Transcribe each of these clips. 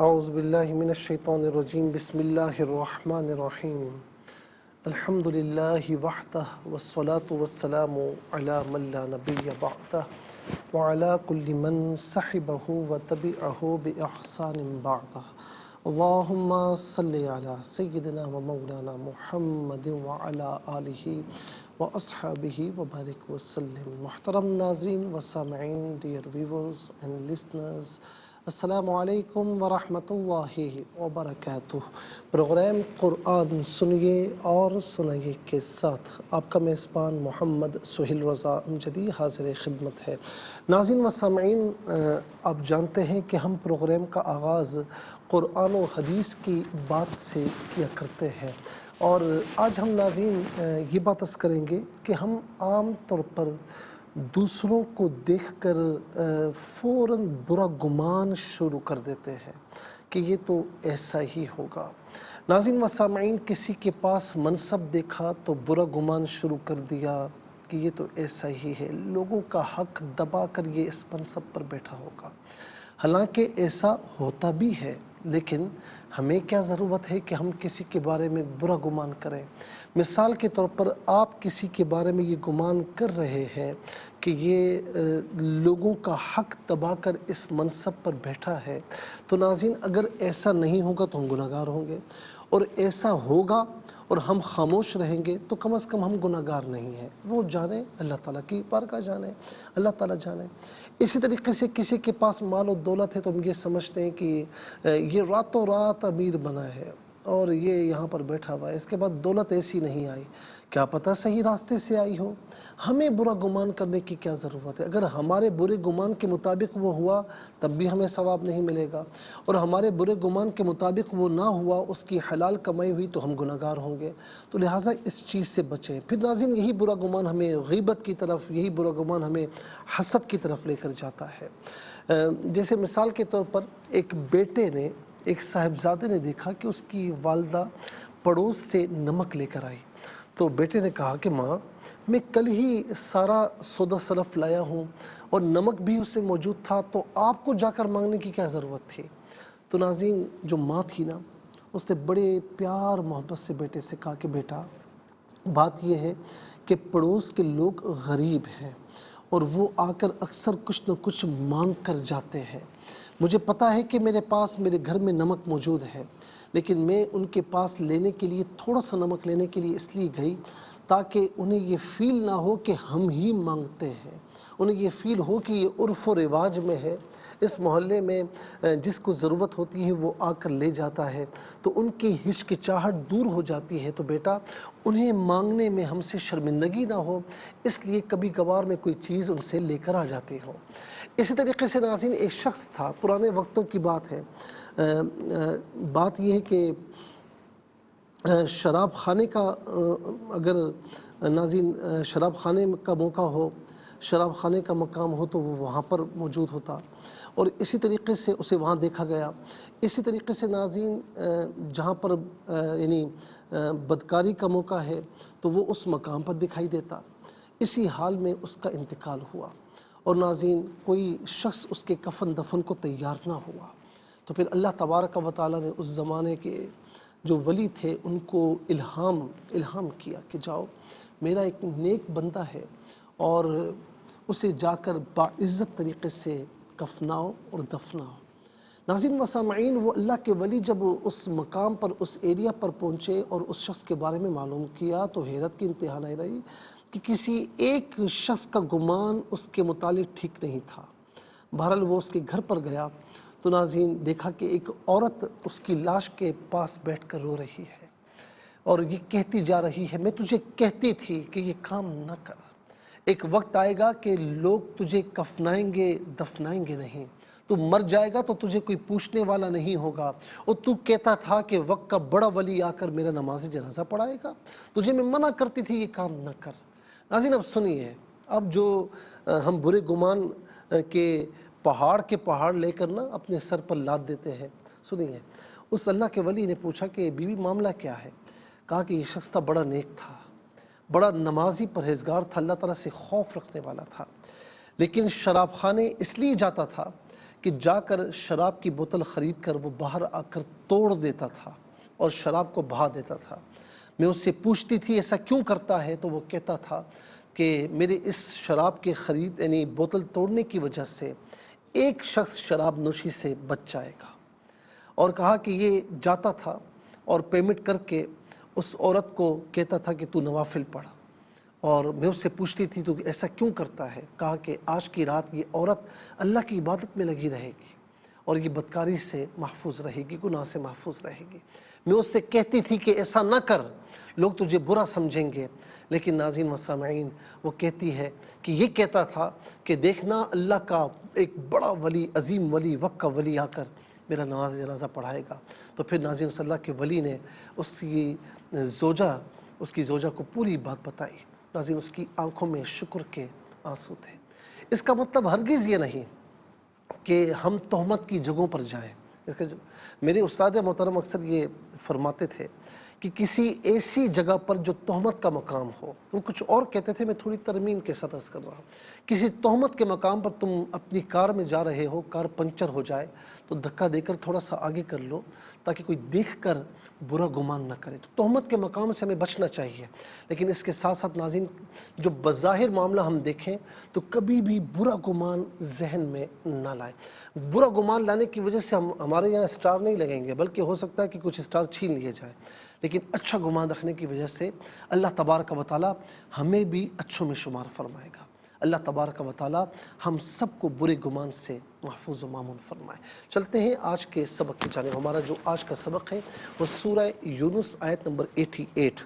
اعوذ باللہ من الشیطان الرجیم بسم اللہ الرحمن الرحیم الحمد للہ وحدہ والصلاة والسلام علی من لا نبی بعدہ وعلی کل من صحبہ وتبعہ بإحسان بعدہ اللہم صلی علی سیدنا و مولانا محمد وعلی آلہ واصحابہ وبارک وسلم۔ محترم ناظرین و سامعین، ڈیئر ویورز اینڈ لسنرز، السلام علیکم ورحمۃ اللہ وبرکاتہ۔ پروگرام قرآن سنیے اور سنائیے کے ساتھ آپ کا میزبان محمد سہیل رضا امجدی حاضر خدمت ہے۔ ناظرین و سامعین، آپ جانتے ہیں کہ ہم پروگرام کا آغاز قرآن و حدیث کی بات سے کیا کرتے ہیں، اور آج ہم ناظرین یہ بات عرض کریں گے کہ ہم عام طور پر دوسروں کو دیکھ کر فوراً برا گمان شروع کر دیتے ہیں کہ یہ تو ایسا ہی ہوگا۔ ناظرین و سامعین، کسی کے پاس منصب دیکھا تو برا گمان شروع کر دیا کہ یہ تو ایسا ہی ہے، لوگوں کا حق دبا کر یہ اس منصب پر بیٹھا ہوگا۔ حالانکہ ایسا ہوتا بھی ہے، لیکن ہمیں کیا ضرورت ہے کہ ہم کسی کے بارے میں برا گمان کریں؟ مثال کے طور پر آپ کسی کے بارے میں یہ گمان کر رہے ہیں کہ یہ لوگوں کا حق دبا کر اس منصب پر بیٹھا ہے، تو ناظرین اگر ایسا نہیں ہوگا تو ہم گناہگار ہوں گے، اور ایسا ہوگا اور ہم خاموش رہیں گے تو کم از کم ہم گناہگار نہیں ہیں۔ وہ جانے، اللہ تعالیٰ کی بارگاہ جانے، اللہ تعالیٰ جانے۔ اسی طریقے سے کسی کے پاس مال و دولت ہے تو ہم یہ سمجھتے ہیں کہ یہ راتوں رات امیر بنا ہے اور یہ یہاں پر بیٹھا ہوا ہے، اس کے بعد دولت ایسی نہیں آئی، کیا پتہ صحیح راستے سے آئی ہو۔ ہمیں برا گمان کرنے کی کیا ضرورت ہے؟ اگر ہمارے برے گمان کے مطابق وہ ہوا تب بھی ہمیں ثواب نہیں ملے گا، اور ہمارے برے گمان کے مطابق وہ نہ ہوا، اس کی حلال کمائی ہوئی تو ہم گناہگار ہوں گے۔ تو لہٰذا اس چیز سے بچیں۔ پھر ناظرین یہی برا گمان ہمیں غیبت کی طرف، یہی برا گمان ہمیں حسد کی طرف لے کر جاتا ہے۔ جیسے مثال کے طور پر ایک بیٹے نے، ایک صاحبزادے نے دیکھا کہ اس کی والدہ پڑوس سے نمک لے کر آئی، تو بیٹے نے کہا کہ ماں، میں کل ہی سارا سودا سلف لایا ہوں اور نمک بھی اس میں موجود تھا، تو آپ کو جا کر مانگنے کی کیا ضرورت تھی؟ تو ناظرین جو ماں تھی نا، اس نے بڑے پیار محبت سے بیٹے سے کہا کہ بیٹا، بات یہ ہے کہ پڑوس کے لوگ غریب ہیں اور وہ آ کر اکثر کچھ نہ کچھ مانگ کر جاتے ہیں۔ مجھے پتہ ہے کہ میرے پاس میرے گھر میں نمک موجود ہے، لیکن میں ان کے پاس لینے کے لیے، تھوڑا سا نمک لینے کے لیے اس لیے گئی تاکہ انہیں یہ فیل نہ ہو کہ ہم ہی مانگتے ہیں، انہیں یہ فیل ہو کہ یہ عرف و رواج میں ہے، اس محلے میں جس کو ضرورت ہوتی ہے وہ آ کر لے جاتا ہے، تو ان کی ہچکچاہٹ دور ہو جاتی ہے۔ تو بیٹا، انہیں مانگنے میں ہم سے شرمندگی نہ ہو، اس لیے کبھی کبھار میں کوئی چیز ان سے لے کر آ جاتی ہوں۔ اسی طریقے سے ناظرین ایک شخص تھا، پرانے وقتوں کی بات ہے، بات یہ ہے کہ شراب خانے کا، اگر ناظرین شراب خانے کا موقع ہو، شراب خانے کا مقام ہو تو وہ وہاں پر موجود ہوتا، اور اسی طریقے سے اسے وہاں دیکھا گیا۔ اسی طریقے سے ناظرین جہاں پر یعنی بدکاری کا موقع ہے تو وہ اس مقام پر دکھائی دیتا۔ اسی حال میں اس کا انتقال ہوا، اور ناظرین کوئی شخص اس کے کفن دفن کو تیار نہ ہوا، تو پھر اللہ تبارک و تعالیٰ نے اس زمانے کے جو ولی تھے ان کو الہام کیا کہ جاؤ، میرا ایک نیک بندہ ہے اور اسے جا کر باعزت طریقے سے کفناؤ اور دفناؤ۔ ناظرین و سامعین، وہ اللہ کے ولی جب اس مقام پر، اس ایریا پر پہنچے اور اس شخص کے بارے میں معلوم کیا تو حیرت کی انتہا نہیں رہی کہ کسی ایک شخص کا گمان اس کے متعلق ٹھیک نہیں تھا۔ بہرحال وہ اس کے گھر پر گیا تو ناظرین دیکھا کہ ایک عورت اس کی لاش کے پاس بیٹھ کر رو رہی ہے اور یہ کہتی جا رہی ہے، میں تجھے کہتی تھی کہ یہ کام نہ کر، ایک وقت آئے گا کہ لوگ تجھے کفنائیں گے، دفنائیں گے نہیں، تو مر جائے گا تو تجھے کوئی پوچھنے والا نہیں ہوگا، اور تو کہتا تھا کہ وقت کا بڑا ولی آ کر میرا نماز جنازہ پڑھائے گا، تجھے میں منع کرتی تھی یہ کام نہ کر۔ ناظرین اب سنیے، اب جو ہم برے گمان کے پہاڑ لے کر نا اپنے سر پر لاد دیتے ہیں، سنیے، اس اللہ کے ولی نے پوچھا کہ بیوی معاملہ کیا ہے؟ کہا کہ یہ شخص تھا، بڑا نیک تھا، بڑا نمازی پرہیزگار تھا، اللہ تعالیٰ سے خوف رکھنے والا تھا، لیکن شراب خانے اس لیے جاتا تھا کہ جا کر شراب کی بوتل خرید کر وہ باہر آ کر توڑ دیتا تھا اور شراب کو بہا دیتا تھا۔ میں اس سے پوچھتی تھی ایسا کیوں کرتا ہے، تو وہ کہتا تھا کہ میرے اس شراب کے خرید یعنی بوتل توڑنے کی وجہ سے ایک شخص شراب نوشی سے بچ جائے گا۔ اور کہا کہ یہ جاتا تھا اور پیمنٹ کر کے اس عورت کو کہتا تھا کہ تو نوافل پڑھ، اور میں اس سے پوچھتی تھی تو ایسا کیوں کرتا ہے؟ کہا کہ آج کی رات یہ عورت اللہ کی عبادت میں لگی رہے گی اور یہ بدکاری سے محفوظ رہے گی، گناہ سے محفوظ رہے گی۔ میں اس سے کہتی تھی کہ ایسا نہ کر، لوگ تجھے برا سمجھیں گے، لیکن ناظرین و سامعین وہ کہتی ہے کہ یہ کہتا تھا کہ دیکھنا اللہ کا ایک بڑا ولی، عظیم ولی، وقت کا ولی آ کر میرا نماز جنازہ پڑھائے گا۔ تو پھر ناظرین صلی اللہ کے ولی نے اس کی زوجہ کو پوری بات بتائی۔ ناظرین اس کی آنکھوں میں شکر کے آنسو تھے۔ اس کا مطلب ہرگز یہ نہیں کہ ہم تہمت کی جگہوں پر جائیں۔ میرے استاد محترم اکثر یہ فرماتے تھے کہ کسی ایسی جگہ پر جو تہمت کا مقام ہو، وہ کچھ اور کہتے تھے، میں تھوڑی ترمیم کے ساتھ عرض کر رہا ہوں، کسی تہمت کے مقام پر تم اپنی کار میں جا رہے ہو، کار پنچر ہو جائے تو دھکا دے کر تھوڑا سا آگے کر لو تاکہ کوئی دیکھ کر برا گمان نہ کرے۔ تو تہمت کے مقام سے ہمیں بچنا چاہیے، لیکن اس کے ساتھ ساتھ ناظرین جو بظاہر معاملہ ہم دیکھیں تو کبھی بھی برا گمان ذہن میں نہ لائیں۔ برا گمان لانے کی وجہ سے ہمارے یہاں اسٹار نہیں لگیں گے، بلکہ ہو سکتا ہے کہ کچھ اسٹار چھین لیے جائیں، لیکن اچھا گمان رکھنے کی وجہ سے اللہ تبارک و تعالی ہمیں بھی اچھوں میں شمار فرمائے گا۔ اللہ تبارک و تعالی ہم سب کو برے گمان سے محفوظ و مامون فرمائے۔ چلتے ہیں آج کے سبق کی جانب۔ ہمارا جو آج کا سبق ہے وہ سورہ یونس آیت نمبر 88،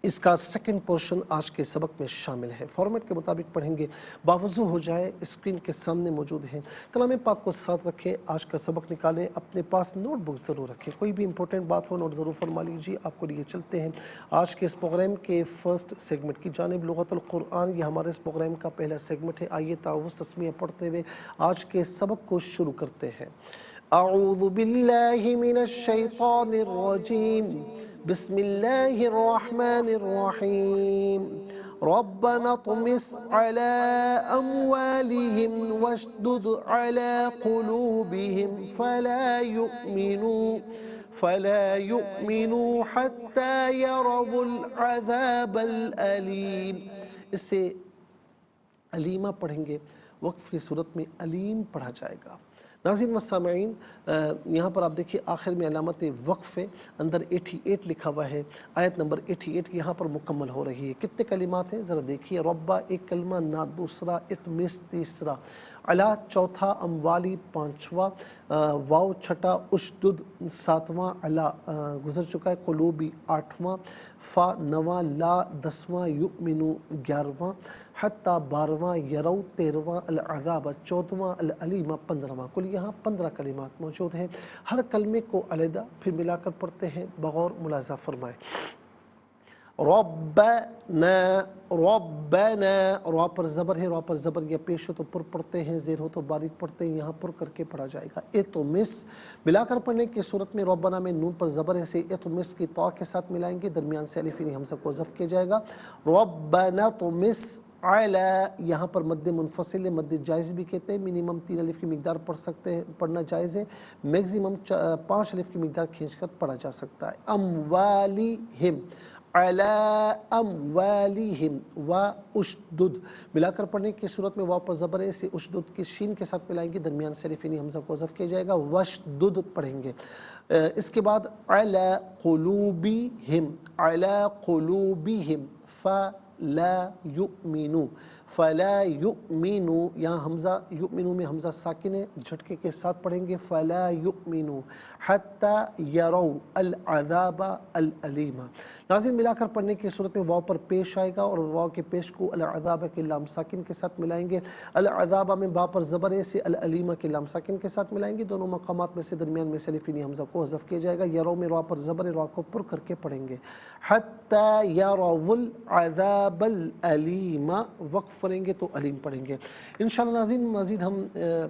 اس کا سیکنڈ پورشن آج کے سبق میں شامل ہے۔ فارمیٹ کے مطابق پڑھیں گے، باوضو ہو جائے، اسکرین کے سامنے موجود ہیں۔ کلام پاک کو ساتھ رکھیں، آج کا سبق نکالیں، اپنے پاس نوٹ بک ضرور رکھیں، کوئی بھی امپورٹنٹ بات ہو نوٹ ضرور فرما لیجیے۔ آپ کو لیے چلتے ہیں آج کے اس پروگرام کے فرسٹ سیگمنٹ کی جانب، لغت القرآن۔ یہ ہمارے اس پروگرام کا پہلا سیگمنٹ ہے۔ آئیے تعوذ تسمیہ پڑھتے ہوئے آج کے سبق کو شروع کرتے ہیں۔ اعوذ باللہ من الشیطان الرجیم، بسم اللہ الرحمن الرحیم۔ ربنا اطمس على اموالهم واشدد على قلوبهم فلا يؤمنوا حتى يروا العذاب الأليم۔ اس سے علیمہ پڑھیں گے، وقف کی صورت میں علیم پڑھا جائے گا۔ ناظرین و سامعین، یہاں پر آپ دیکھیے آخر میں علامت وقف ہے، اندر 88 لکھا ہوا ہے، آیت نمبر 88 یہاں پر مکمل ہو رہی ہے۔ کتنے کلمات ہیں ذرا دیکھیے، ربا ایک کلمہ، نا دوسرا، اطمس تیسرا، علا چوتھا، اموالی پانچواں، واو چھٹا، اشدد ساتواں، علا گزر چکا ہے، قلوبی آٹھواں، فا نواں، لا دسواں، یؤمنو 11واں، حتی 12واں، یرو 13واں، العذاب 14واں، العلیم 15واں۔ کل یہاں 15 کلمات موجود ہیں۔ ہر کلمے کو علیحدہ پھر ملا کر پڑھتے ہیں، بغور ملاحظہ فرمائیں۔ ربنا، ربنا، را پر زبر ہے، را پر زبر یا پیش ہو تو پر پڑھتے ہیں، زیر ہو تو باریک پڑھتے ہیں، یہاں پر کر کے پڑھا جائے گا۔ اطمس ملا کر پڑھنے کی صورت میں ربنا میں نون پر زبر ہے، سے اطمس کی طا کے ساتھ ملائیں گے، درمیان سے الف حمزہ کو حذف کیا جائے گا۔ ربنا طمس علی، یہاں پر مد منفصل ہے، مد جائز بھی کہتے ہیں، منیمم 3 الف کی مقدار پڑھ سکتے ہیں، پڑھنا جائز ہے، میگزیمم 5 الف کی مقدار کھینچ کر پڑھا جا سکتا ہے۔ اموالہم، علی اموالہم، و اشدد ملا کر پڑھنے کی صورت میں واو پر زبر ہے، اسے اشدد کی شین کے ساتھ ملائیں گے، درمیان سے الف حمزہ کو حذف کیا جائے گا، وشدد پڑھیں گے۔ اس کے بعد علی قلوبہم، علی قلوبہم، فلا یؤمنو، فلا یؤمنو، یہاں حمزہ یؤمنو میں حمزہ ساکن ہے، جھٹکے کے ساتھ پڑھیں گے، فلا یؤمنو حتی یرو العذاب العلیم۔ ناظرین ملا کر پڑھنے کی صورت میں واو پر پیش آئے گا اور واو کے پیش کو العذاب کے لام ساکن کے ساتھ ملائیں گے۔ العذاب میں با پر زبر ہے، سے العلیم کے لام ساکن کے ساتھ ملائیں گے، دونوں مقامات میں سے درمیان میں سے الف حمزہ کو حذف کیا جائے گا۔ یرو میں را پر زبر ہے، را کو پر کر کے پڑھیں گے، حتی یرو العذاب العلیم، وقف پڑھیں گے تو علیم پڑھیں گے۔ انشاءاللہ ناظرین مزید ہم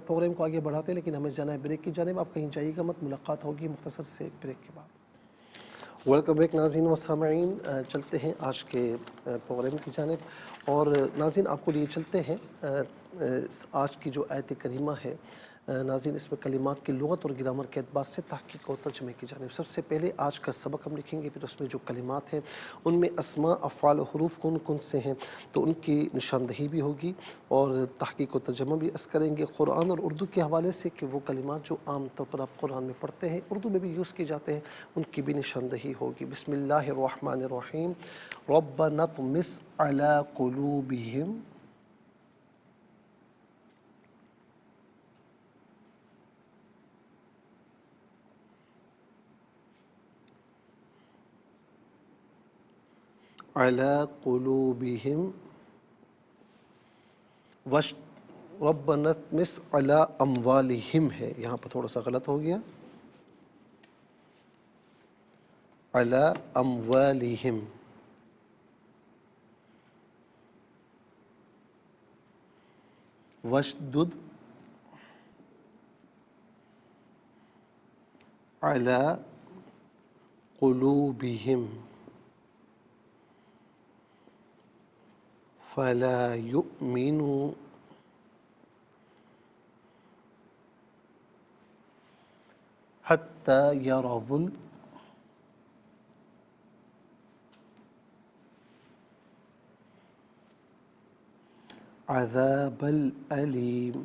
پروگرام کو آگے بڑھاتے ہیں، لیکن ہمیں جانا ہے بریک کی جانب، آپ کہیں جائیے گا مت، ملاقات ہوگی مختصر سے بریک کے بعد۔ ویلکم بیک ناظرین و سامعین، چلتے ہیں آج کے پروگرام کی جانب، اور ناظرین آپ کو لیے چلتے ہیں آج کی جو آیت کریمہ ہے ناظرین اس میں کلمات کی لغت اور گرامر کے اعتبار سے تحقیق اور ترجمے کی جانب سب سے پہلے آج کا سبق ہم لکھیں گے، پھر اس میں جو کلمات ہیں ان میں اسماء، افعال و حروف کون کون سے ہیں تو ان کی نشاندہی بھی ہوگی، اور تحقیق و ترجمہ بھی اس کریں گے قرآن اور اردو کے حوالے سے کہ وہ کلمات جو عام طور پر آپ قرآن میں پڑھتے ہیں، اردو میں بھی یوز کیے جاتے ہیں، ان کی بھی نشاندہی ہوگی۔ بسم اللہ الرحمن الرحیم۔ ربنا اطمس علی قلوبہم علی قلوبہم ربنا اطمس علی اموالہم ہے، یہاں پر تھوڑا سا غلط ہو گیا، علی اموالہم، واشدد علی قلوبہم فلا یؤمنوا حتی یروا العذاب العلیم۔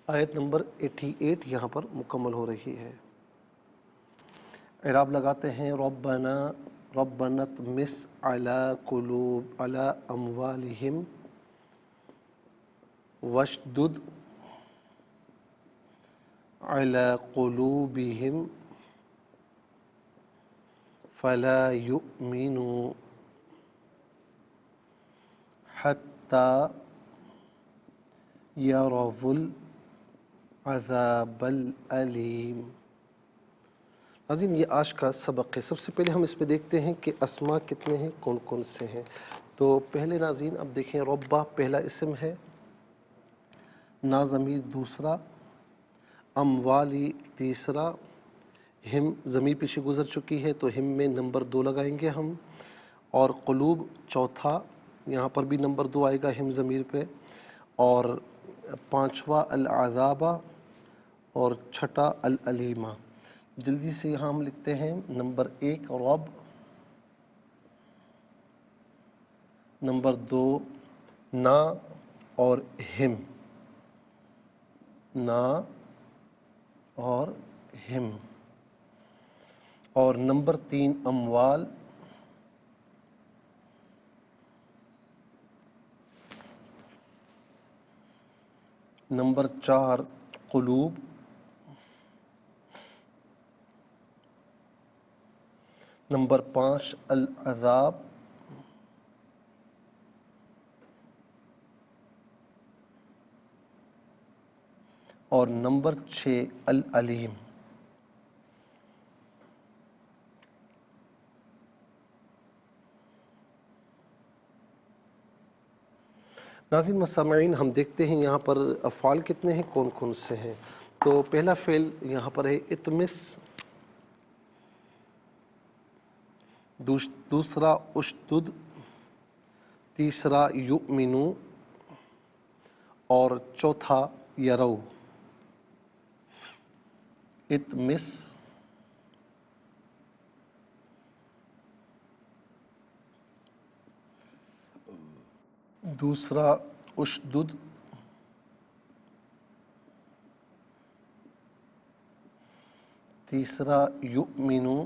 آیت نمبر 88 یہاں پر مکمل ہو رہی ہے۔ اعراب لگاتے ہیں ربنا اطمس علی اموالہم واشدد علی قلوبہم فلا یؤمنوا حتی یروا العذاب العلیم۔ ناظرین یہ آج کا سبق ہے۔ سب سے پہلے ہم اس میں دیکھتے ہیں کہ اسماء کتنے ہیں، کون کون سے ہیں۔ تو پہلے ناظرین اب دیکھیں، ربہ پہلا اسم ہے، نا ضمیر دوسرا، اموالی تیسرا، ہم ضمیر پیچھے گزر چکی ہے تو ہم میں نمبر 2 لگائیں گے ہم، اور قلوب چوتھا، یہاں پر بھی نمبر 2 آئے گا ہم ضمیر پہ، اور پانچواں العذابہ، اور چھٹا العلیمہ۔ جلدی سے یہاں ہم لکھتے ہیں نمبر 1 رب، نمبر 2 نا اور ہم، نا اور ہم، اور نمبر 3 اموال، نمبر 4 قلوب، نمبر 5 العذاب، اور نمبر 6 العلیم۔ ناظرین و سامعین ہم دیکھتے ہیں یہاں پر افعال کتنے ہیں، کون کون سے ہیں۔ تو پہلا فعل یہاں پر ہے اطمس، دوسرا اشدد، تیسرا یؤمنو، اور چوتھا یرو۔ اطمس، دوسرا اشدد، تیسرا یؤمنو،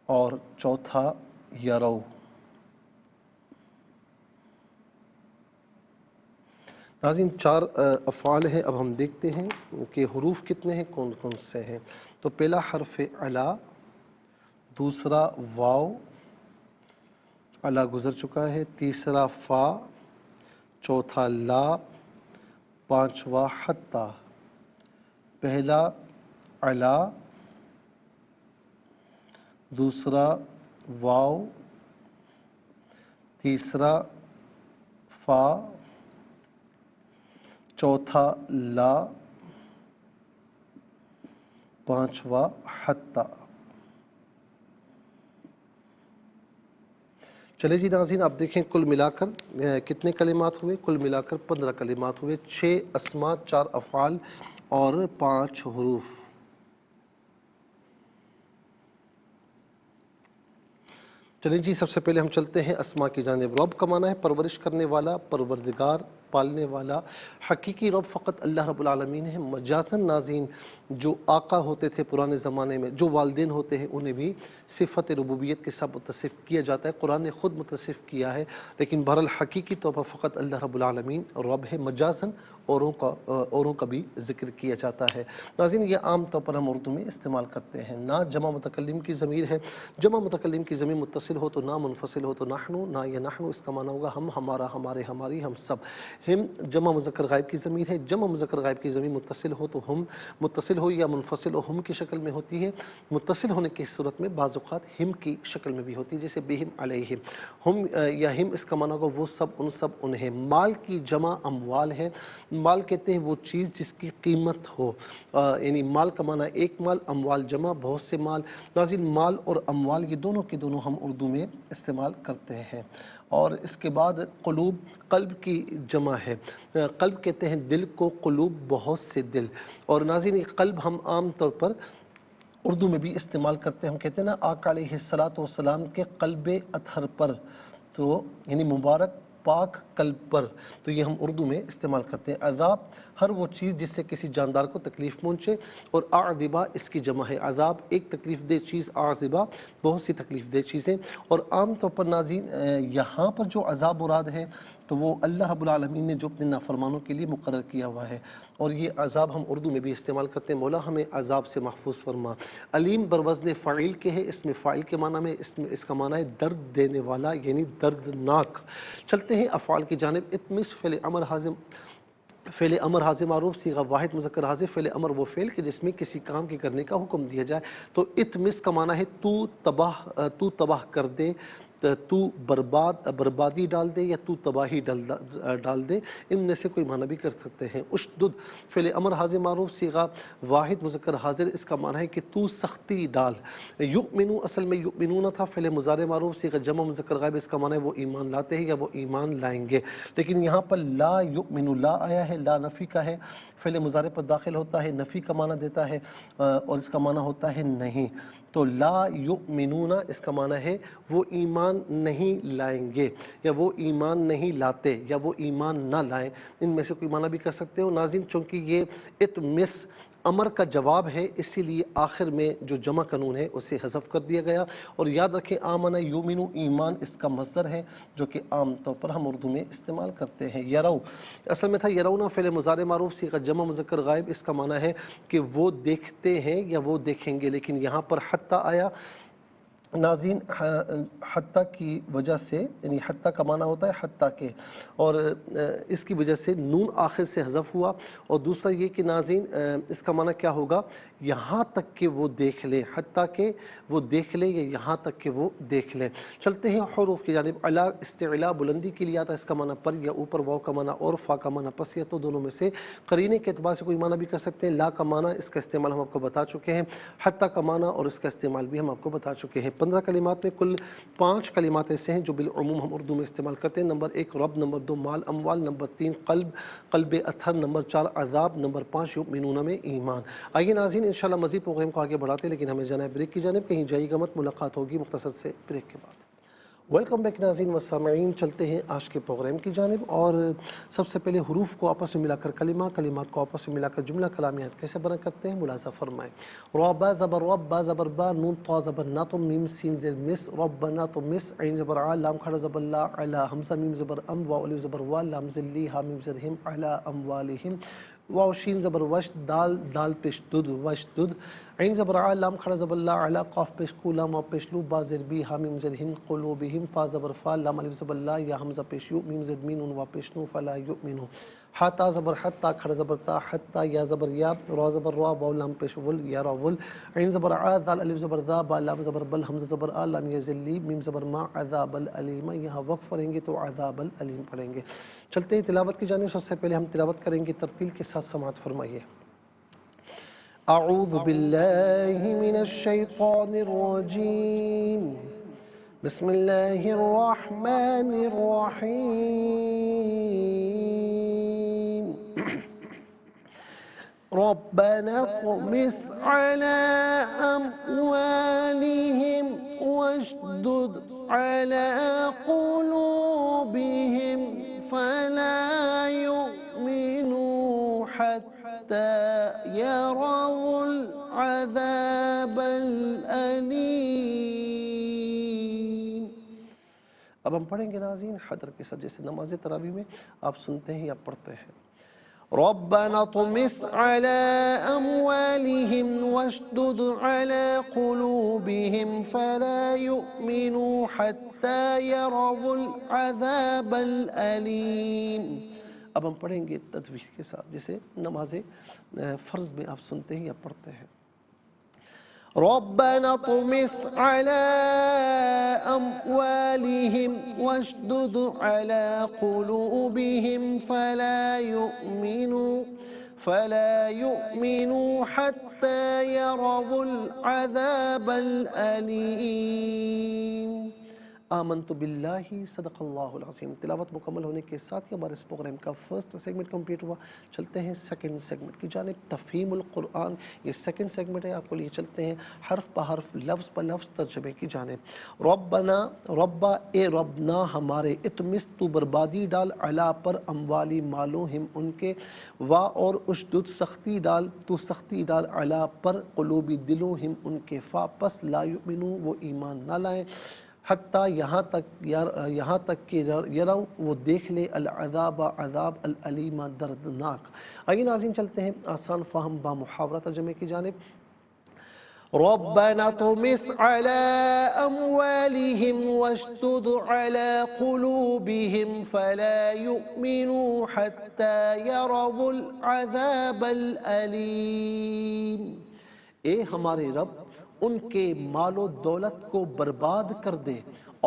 اور چوتھا یرو۔ ناظرین 4 افعال ہیں، اب ہم دیکھتے ہیں کہ حروف کتنے ہیں، کون کون سے ہیں۔ تو پہلا حرف علا، دوسرا واو، علا گزر چکا ہے، تیسرا فا، چوتھا لا، پانچواں حتی۔ پہلا علا، دوسرا واو، تیسرا فا، چوتھا لا، پانچواں حتی۔ چلے جی ناظرین، آپ دیکھیں کل ملا کر کتنے کلمات ہوئے؟ کل ملا کر 15 کلمات ہوئے، 6 اسماء، 4 افعال اور 5 حروف۔ چلیں جی، سب سے پہلے ہم چلتے ہیں اسماء کی جانب۔ رب کا معنی ہے پرورش کرنے والا، پروردگار، پالنے والا۔ حقیقی رب فقط اللہ رب العالمین ہے۔ مجازاً ناظرین جو آقا ہوتے تھے پرانے زمانے میں، جو والدین ہوتے ہیں، انہیں بھی صفت ربوبیت کے ساتھ متصف کیا جاتا ہے، قرآن نے خود متصف کیا ہے، لیکن بہرحال حقیقی طور پر فقط اللہ رب العالمین رب ہے۔ مجازاً اوروں کا بھی ذکر کیا جاتا ہے۔ ناظرین یہ عام طور پر ہم اردو میں استعمال کرتے ہیں۔ نہ جمع متکلم کی ضمیر ہے، جمع متکلم کی ضمیر متصل ہو تو نہ، منفصل ہو تو نحنو، نہ یا نحنو، اس کا معنی ہوگا ہم، ہمارا، ہمارے، ہماری، ہم سب۔ ہم جمع مذکر غائب کی ضمیر ہے، جمع مذکر غائب کی ضمیر متصل ہو تو ہم، متصل ہو یا منفصل ہو ہم کی شکل میں ہوتی ہے۔ متصل ہونے کی صورت میں بعض اوقات ہم کی شکل میں بھی ہوتی ہے، جیسے بہم علیہم، ہم یا ہم، اس کا معنی ہوگا وہ سب، ان سب، انہیں۔ مال کی جمع اموال ہے۔ مال کہتے ہیں وہ چیز جس کی قیمت ہو، یعنی مال کا معنی ایک مال، اموال جمع، بہت سے مال۔ ناظرین مال اور اموال یہ دونوں کے دونوں ہم اردو میں استعمال کرتے ہیں۔ اور اس کے بعد قلوب، قلب کی جمع ہے۔ قلب کہتے ہیں دل کو، قلوب بہت سے دل۔ اور ناظرین یہ قلب ہم عام طور پر اردو میں بھی استعمال کرتے ہیں۔ ہم کہتے ہیں نا آقا علیہ الصلاۃ والسلام کے قلب اطہر پر، تو یعنی مبارک پاک قلب پر، تو یہ ہم اردو میں استعمال کرتے ہیں۔ عذاب ہر وہ چیز جس سے کسی جاندار کو تکلیف پہنچے، اور اعذبہ اس کی جمع ہے۔ عذاب ایک تکلیف دہ چیز، اعذبہ بہت سی تکلیف دہ چیزیں۔ اور عام طور پر ناظرین یہاں پر جو عذاب مراد ہے تو وہ اللہ رب العالمین نے جو اپنے نافرمانوں کے لیے مقرر کیا ہوا ہے، اور یہ عذاب ہم اردو میں بھی استعمال کرتے ہیں، مولا ہمیں عذاب سے محفوظ فرما۔ علیم بروزن فاعل کے ہے، اس میں فاعل کے معنی میں، اس کا معنی ہے درد دینے والا، یعنی دردناک۔ چلتے ہیں افعال کی جانب۔ اتمس فعل امر حازم، فعل امر حاضر معروف صیغہ واحد مذکر حاضر۔ فعل امر وہ فعل کہ جس میں کسی کام کے کرنے کا حکم دیا جائے، تو اتمس کا معنی ہے تو تباہ کر دے، تو بربادی ڈال دے، یا تو تباہی ڈال دے، ان میں سے کوئی معنی بھی کر سکتے ہیں۔ اشدد فعل امر حاضر معروف صیغہ واحد مذکر حاضر، اس کا معنی ہے کہ تو سختی ڈال۔ یؤمنو اصل میں یؤمنون تھا، فعل مضارع معروف صیغہ جمع مذکر غائب، اس کا معنی ہے وہ ایمان لاتے ہیں یا وہ ایمان لائیں گے، لیکن یہاں پر لا یؤمنو، لا آیا ہے، لا نفی کا ہے، فعل مضارع پر داخل ہوتا ہے، نفی کا معنی دیتا ہے، اور اس کا معنی ہوتا ہے نہیں۔ تو لا یؤمنون اس کا معنی ہے وہ ایمان نہیں لائیں گے، یا وہ ایمان نہیں لاتے، یا وہ ایمان نہ لائیں، ان میں سے کوئی معنی بھی کر سکتے ہو ناظرین۔ چونکہ یہ اتمس امر کا جواب ہے، اسی لیے آخر میں جو جمع قانون ہے اسے حذف کر دیا گیا۔ اور یاد رکھیں آمن یؤمن، ایمان اس کا مصدر ہے، جو کہ عام طور پر ہم اردو میں استعمال کرتے ہیں۔ یرو اصل میں تھا یرونا، فعل مضارع معروف صیغہ جمع مذکر غائب، اس کا معنی ہے کہ وہ دیکھتے ہیں یا وہ دیکھیں گے، لیکن یہاں پر حتی آیا ناظرین حتیٰ کی وجہ سے، یعنی حتیٰ کا معنی ہوتا ہے حتیٰ کے، اور اس کی وجہ سے نون آخر سے حذف ہوا۔ اور دوسرا یہ کہ ناظرین اس کا معنی کیا ہوگا، یہاں تک کہ وہ دیکھ لیں، حتیٰ کہ وہ دیکھ لیں، یا یہاں تک کہ وہ دیکھ لیں۔ چلتے ہیں حروف کی جانب۔ علا استعلاء بلندی کے لیے آتا ہے، اس کا معنی پر یا اوپر، واو کا معنی اور، فا کا معنی پس یا، تو دونوں میں سے قرینے کے اعتبار سے کوئی معنی بھی کر سکتے ہیں۔ لا کا معنی اس کا استعمال ہم آپ کو بتا چکے ہیں، حتیٰ کا معنی اور اس کا استعمال بھی ہم آپ کو بتا چکے ہیں۔ 15 کلمات میں کل 5 کلمات ایسے ہیں جو بالعموم ہم اردو میں استعمال کرتے ہیں۔ نمبر 1 رب، نمبر 2 مال اموال، نمبر 3 قلب اطہر، نمبر 4 عذاب، نمبر 5 یؤمنون میں ایمان۔ آئیے ناظرین انشاءاللہ مزید پروگرام کو آگے بڑھاتے ہیں، لیکن ہمیں جانا ہے بریک کی جانب، کہیں جائیے گا مت، ملاقات ہوگی مختصر سے بریک کے بعد۔ ویلکم بیک ناظرین و سامعین، چلتے ہیں آج کے پروگرام کی جانب، اور سب سے پہلے حروف کو آپس میں ملا کر کلمات کو آپس میں ملا کر جملہ کلامیات کیسے بنا کرتے ہیں ملاحظہ فرمائیں۔ را با زبر رب، با زبر با، نون طا زبر نا، تو میم سین زیر مس، ربنا تو مس، عین زبر ع، لام کھڑا زبر لا، علا، حمزہ میم زبر ام، واو الف زبر وا، لام ذلی، ہا میم زر ہم، علا اموالہم، واو شین زبر وش، دال پیش دد، وش دد، عین زبر ع، لام کھڑا زبر لا، علا، قاف پیش کو، لام واو پیش لو، با زر بی، ہا میم زر ہم، قلوبہم، فا زبر فا، لام الف زبر لا، یا حمزہ پیش یو، میم زد مین، واو پیش نو، فلا یؤمنو، ہا تا زبر حت، تا کھڑا زبر تا، حتی، یا زبر یا، را زبر را، واو لام پیش ول، یا را ول، عین زبر ع، دال الف زبر دا، با لام زبر بل، حمزہ زبر آ، لام یا ذلی، میم زبر ما، عذاب العلیم، یہاں وقف پڑھیں گے تو عذاب العلیم پڑھیں گے۔ چلتے ہیں تلاوت کی جانب، سب سے پہلے ہم تلاوت کریں گے ترتیل کے ساتھ، سماعت فرمائیے۔ أعوذ بالله من الشيطان الرجيم بسم الله الرحمن الرحيم ربنا اطمس على أموالهم واشدد على قلوبهم فلا يؤمنوا حتى يروا العذاب الأليم۔ اب ہم پڑھیں گے ناظرین حضر کے ساتھ، جیسے نماز تراویح میں آپ سنتے ہیں یا پڑھتے ہیں۔ ربنا طمس على أموالهم واشدد على قلوبهم فلا يؤمنوا حتى يروا العذاب الأليم۔ اب ہم پڑھیں گے تدویر کے ساتھ، جیسے نماز فرض میں آپ سنتے ہیں یا پڑھتے ہیں۔ ربنا طمس على أموالهم واشدد على قلوبهم فلا يؤمنوا حتى يروا العذاب الأليم۔ آمنت باللہ صدق اللہ العظیم۔ تلاوت مکمل ہونے کے ساتھ ہی ہمارے اس پروگرام کا فرسٹ سیگمنٹ کمپلیٹ ہوا۔ چلتے ہیں سیکنڈ سیگمنٹ کی جانب، تفہیم القرآن۔ یہ سیکنڈ سیگمنٹ ہے، آپ کو لیے چلتے ہیں حرف بہ حرف، لفظ بہ لفظ ترجمے کی جانب۔ ربنا، ربا اے ربنا ہمارے، اتمس تو بربادی ڈال، علا پر، اموالی مالوں، ہم ان کے، وا اور اشدد سختی ڈال، تو سختی ڈال، علا پر، قلوبی دلوں، ہم ان کے، فا پس، لا یؤمنو وہ ایمان نہ لائیں، حتیٰ یہاں تک کہ یرو وہ دیکھ لے، العذاب عذاب، العلیم دردناک۔ آئیے ناظرین چلتے ہیں آسان فہم با محاورہ ترجمے کی جانب۔ ربنا طمس على أموالهم واشدد على قلوبهم فلا يؤمنوا حتى يروا العذاب الأليم۔ اے ہمارے رب، ان کے مال و دولت کو برباد کر دے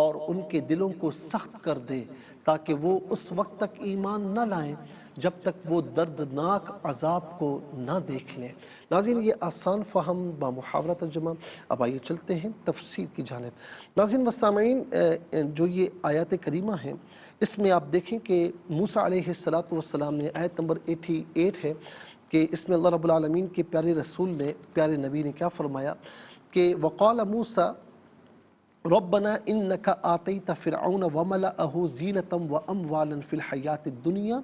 اور ان کے دلوں کو سخت کر دے، تاکہ وہ اس وقت تک ایمان نہ لائیں جب تک وہ دردناک عذاب کو نہ دیکھ لیں۔ ناظرین یہ آسان فہم با محاورہ ترجمہ۔ اب آئیے چلتے ہیں تفسیر کی جانب۔ ناظرین و سامعین، جو یہ آیات کریمہ ہیں، اس میں آپ دیکھیں کہ موسیٰ علیہ السلام نے، آیت نمبر 88 ہے کہ اس میں اللہ رب العالمین کے پیارے رسول نے، پیارے نبی نے کیا فرمایا کہ وقال موسیٰ ربنا انک آتیت فرعون وملأہ زینۃ واموالا فی الحیاۃ الدنیا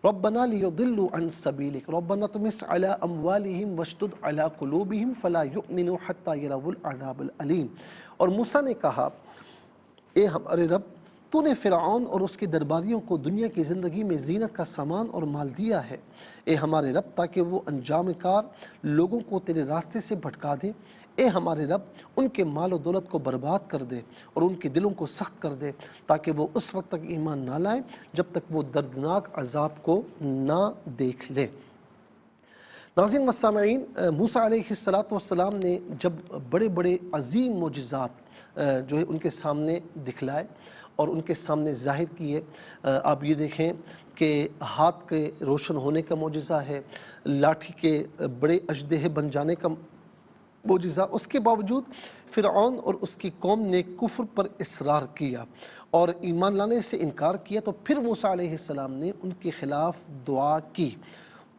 ربنا لیضلوا عن سبیلک ربنا طمس علی اموالہم واشدد علی قلوبہم فلا یؤمنوا حتی یروا العذاب العلیم۔ اور موسیٰ نے کہا، اے ہمارے رب، تو نے فرعون اور اس کے درباریوں کو دنیا کی زندگی میں زینت کا سامان اور مال دیا ہے، اے ہمارے رب، تاکہ وہ انجام کار لوگوں کو تیرے راستے سے بھٹکا دے۔ اے ہمارے رب، ان کے مال و دولت کو برباد کر دے اور ان کے دلوں کو سخت کر دے، تاکہ وہ اس وقت تک ایمان نہ لائیں جب تک وہ دردناک عذاب کو نہ دیکھ لے۔ ناظرین و سامعین، موسیٰ علیہ السلام نے جب بڑے بڑے عظیم معجزات جو ہے ان کے سامنے دکھلائے اور ان کے سامنے ظاہر کیے، آپ یہ دیکھیں کہ ہاتھ کے روشن ہونے کا معجزہ ہے، لاٹھی کے بڑے اژدہے بن جانے کا معجزہ، اس کے باوجود فرعون اور اس کی قوم نے کفر پر اصرار کیا اور ایمان لانے سے انکار کیا، تو پھر موسیٰ علیہ السلام نے ان کے خلاف دعا کی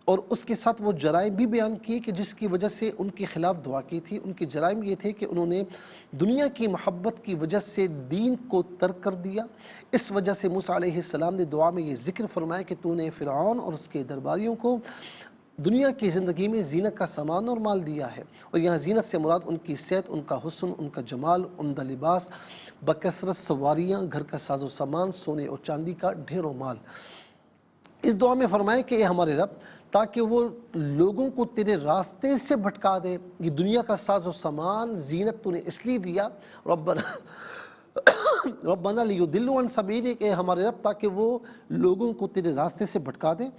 اور اس کے ساتھ وہ جرائم بھی بیان کیے کہ جس کی وجہ سے ان کے خلاف دعا کی تھی۔ ان کے جرائم یہ تھے کہ انہوں نے دنیا کی محبت کی وجہ سے دین کو ترک کر دیا۔ اس وجہ سے موسیٰ علیہ السلام نے دعا میں یہ ذکر فرمایا کہ تو نے فرعون اور اس کے درباریوں کو دنیا کی زندگی میں زینت کا سامان اور مال دیا ہے، اور یہاں زینت سے مراد ان کی صحت، ان کا حسن، ان کا جمال، عمدہ لباس، بکثرت سواریاں، گھر کا ساز و سامان، سونے اور چاندی کا ڈھیروں مال۔ اس دعا میں فرمائے کہ اے ہمارے رب، تاکہ وہ لوگوں کو تیرے راستے سے بھٹکا دے، یہ دنیا کا ساز و سامان، زینت تو نے اس لیے دیا، ربنا لیضلوا عن سبیلک، اے ہمارے رب، تاکہ وہ لوگوں کو تیرے راستے سے بھٹکا دیں،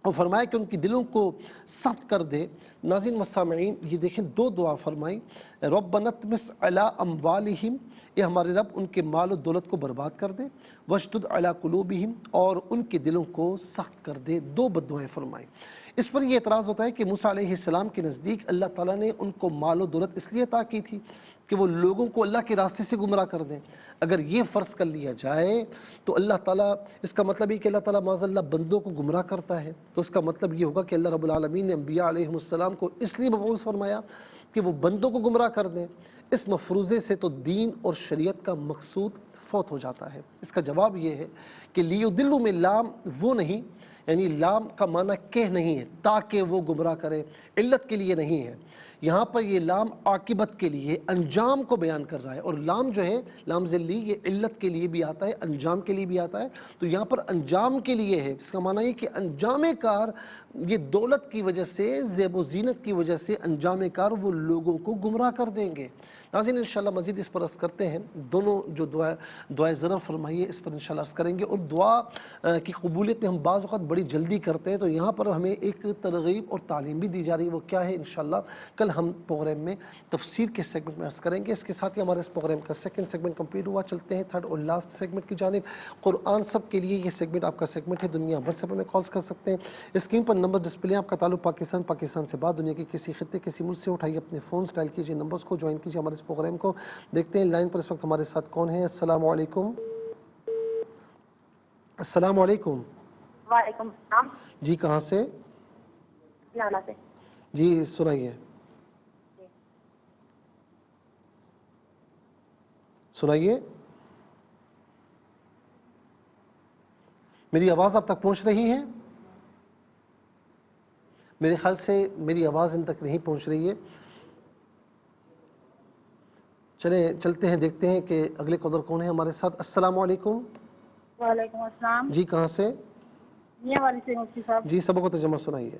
اور فرمایا کہ ان کی دلوں کو سخت کر دے۔ ناظرین و سامعین، یہ دیکھیں دو دعا فرمائی، ربنا اطمس علی اموالہم، اے ہمارے رب ان کے مال و دولت کو برباد کر دے، واشدد علی قلوبہم، اور ان کے دلوں کو سخت کر دے، دو بد دعائیں فرمائیں۔ اس پر یہ اعتراض ہوتا ہے کہ موسیٰ علیہ السلام کے نزدیک اللہ تعالیٰ نے ان کو مال و دولت اس لیے عطا کی تھی کہ وہ لوگوں کو اللہ کے راستے سے گمراہ کر دیں۔ اگر یہ فرض کر لیا جائے تو اللہ تعالیٰ، اس کا مطلب یہ کہ اللہ تعالیٰ معاذ اللہ بندوں کو گمراہ کرتا ہے، تو اس کا مطلب یہ ہوگا کہ اللہ رب العالمین نے انبیاء علیہ السلام کو اس لیے مبعوث فرمایا کہ وہ بندوں کو گمراہ کر دیں۔ اس مفروضے سے تو دین اور شریعت کا مقصود فوت ہو جاتا ہے۔ اس کا جواب یہ ہے کہ لیُضِلُّ میں لام وہ نہیں، یعنی لام کا معنی کہ نہیں ہے تاکہ وہ گمراہ کرے، علت کے لیے نہیں ہے، یہاں پر یہ لام عاقبت کے لیے، انجام کو بیان کر رہا ہے، اور لام جو ہے لام ذلی یہ علت کے لیے بھی آتا ہے، انجام کے لیے بھی آتا ہے، تو یہاں پر انجام کے لیے ہے۔ اس کا معنی ہے کہ انجام کار یہ دولت کی وجہ سے، زیب و زینت کی وجہ سے انجام کار وہ لوگوں کو گمراہ کر دیں گے۔ ناظرین انشاءاللہ مزید اس پر عرض کرتے ہیں، دونوں جو دعائے ضرر فرمائیے اس پر انشاءاللہ عرض کریں گے، اور دعا کی قبولیت میں ہم بعض اوقات بڑی جلدی کرتے ہیں، تو یہاں پر ہمیں ایک ترغیب اور تعلیم بھی دی جا رہی ہے، وہ کیا ہے انشاءاللہ کل ہم پروگرام میں تفسیر کے سیگمنٹ میں عرض کریں گے۔ اس کے ساتھ ہی ہمارے اس پروگرام کا سیکنڈ سیگمنٹ کمپلیٹ ہوا، چلتے ہیں تھرڈ اور لاسٹ سیگمنٹ کی جانب۔ قرآن سب کے لیے یہ سیگمنٹ آپ کا سیگمنٹ ہے، دنیا بھر سے ہمیں کالز کر سکتے ہیں، اسکرین پر نمبر ڈسپلے ہیں، آپ کا تعلق پاکستان سے بعد دنیا کے کسی خطے کسی ملک سے اٹھائیے اپنے فونز، ڈائل کیجیے نمبرز کو، جوائن کیجیے ہمارے اس پروگرام کو۔ دیکھتے ہیں لائن پر اس وقت ہمارے ساتھ کون ہے۔ السلام علیکم۔ السلام علیکم۔ وعلیکم السلام۔ جی کہاں سے؟ لالا سے۔ جی سنائیے سنائیے، میری آواز آپ تک پہنچ رہی ہے؟ میرے خیال سے میری آواز ان تک نہیں پہنچ رہی ہے۔ چلتے ہیں، دیکھتے ہیں کہ اگلے کالر کون ہے ہمارے ساتھ۔ السلام علیکم۔ وعلیکم السلام۔ جی کہاں سے؟ یہ والی سے مفتی صاحب۔ جی سبق و ترجمہ سنائیے۔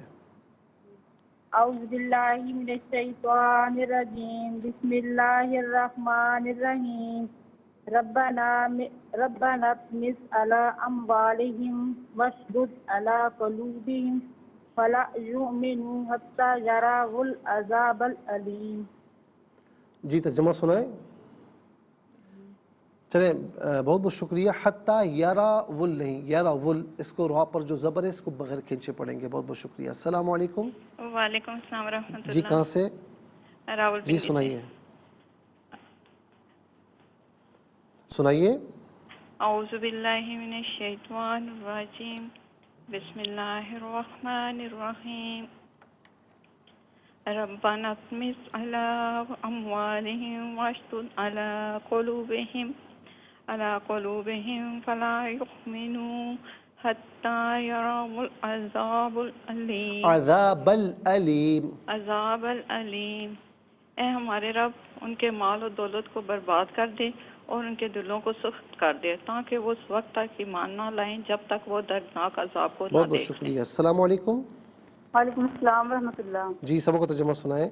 اعوذ باللہ من الشیطان الرجیم، بسم اللہ الرحمن الرحیم۔ ربنا اطمس علی اموالہم واشدد علی قلوبہم فلا یؤمنوا حتی یروا العذاب العلیم۔ جی ترجمہ سنائیں۔ چلیں بہت بہت شکریہ۔ حتیٰ یرا ول نہیں، یرا ول، اس کو را پر جو زبر ہے اس کو بغیر کھینچے پڑھیں گے۔ بہت بہت شکریہ۔ السلام علیکم۔ وعلیکم السلام ورحمۃ اللہ۔ جی کہاں سے؟ راول جی سنائیے سنائیے۔ اعوذ باللہ من الشیطان الرجیم، بسم اللہ الرحمن الرحیم۔ ربنا اطمس علی اموالہم واشدد علی قلوبہم فلا یؤمنوا حتی یروا العذاب العلیم۔ عذاب العلیم۔ عذاب العلیم۔ اے ہمارے رب ان کے مال و دولت کو برباد کر دے اور ان کے دلوں کو سخت کر دے تاکہ وہ اس وقت تک ایمان نہ لائیں جب تک وہ دردناک عذاب کو نہ بہت بہت دیکھ لیں۔ شکریہ۔ السلام علیکم۔ وعلیکم السلام ورحمۃ اللہ۔ جی سبق و ترجمہ سنائیں۔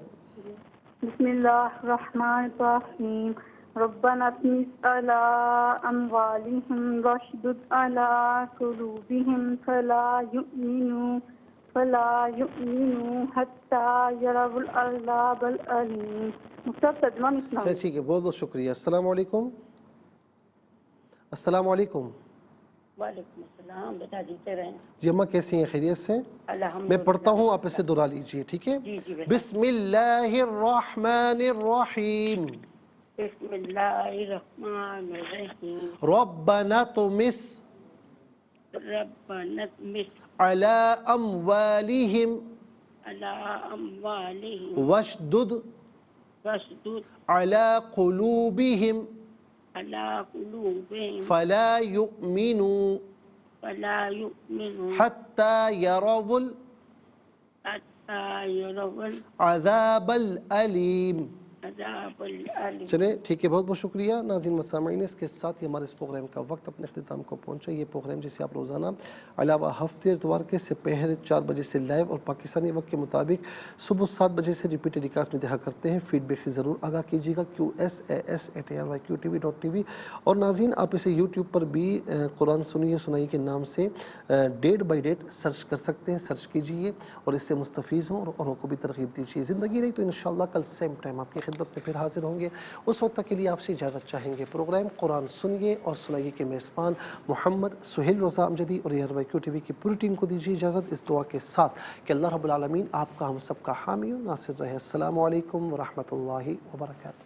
بسم اللہ الرحمن الرحیم۔ ربنا اطمس علی اموالہم واشدد علی قلوبہم فلا یؤمنوا حتی یروا العذاب العلیم۔ مصطفیٰ ترجمہ نہیں سنا۔ ٹھیک ہے، بہت بہت شکریہ۔ السلام علیکم۔ السلام علیکم۔ وعلیکم السلام، بیٹا جیتے رہیں۔ جی اماں کیسی ہیں؟ خیریت سے؟ میں پڑھتا ہوں، آپ اسے دہرا لیجئے، ٹھیک ہے؟ بسم اللہ الرحمن الرحیم۔ بسم اللہ الرحمن الرحیم۔ ربنا طمس علی اموالہم واشدد علی قلوبہم فلا یؤمنوا حتی یروا العذاب العلیم۔ چلیں ٹھیک ہے، بہت بہت شکریہ ناظرین مسامعین۔ اس کے ساتھ ہی ہمارے اس پروگرام کا وقت اپنے اختتام کو پہنچا۔ یہ پروگرام جسے آپ روزانہ علاوہ ہفتے اتوار کے سپہر 4 بجے سے لائیو اور پاکستانی وقت کے مطابق صبح 7 بجے سے ریپیٹ ٹیلی کاسٹ میں دیکھا کرتے ہیں، فیڈ بیک سے ضرور آگاہ کیجیے گا QSAS@ARYQTV.tv۔ اور ناظرین آپ اسے یوٹیوب پر بھی قرآن سنیے سنائیے کے نام سے ڈیٹ بائی ڈیٹ سرچ کر سکتے ہیں، سرچ کیجیے اور اس سے مستفیض ہوں اور اوروں کو بھی ترغیب دیجیے۔ زندگی رہی تو انشاءاللہ کل سیم ٹائم آپ کی خدمت صورت میں پھر حاضر ہوں گے. اس وقت تک کے لیے آپ سے اجازت چاہیں گے. پروگرام قرآن سنیے اور سنائیے کے میزبان محمد سہیل رضا امجدی اور ARYQ TV کی پوری ٹیم کو دیجیے اجازت اس دعا کے ساتھ کہ اللہ رب العالمین آپ کا ہم سب کا حامی و ناصر رہے. السلام علیکم ورحمۃ اللہ وبرکاتہ.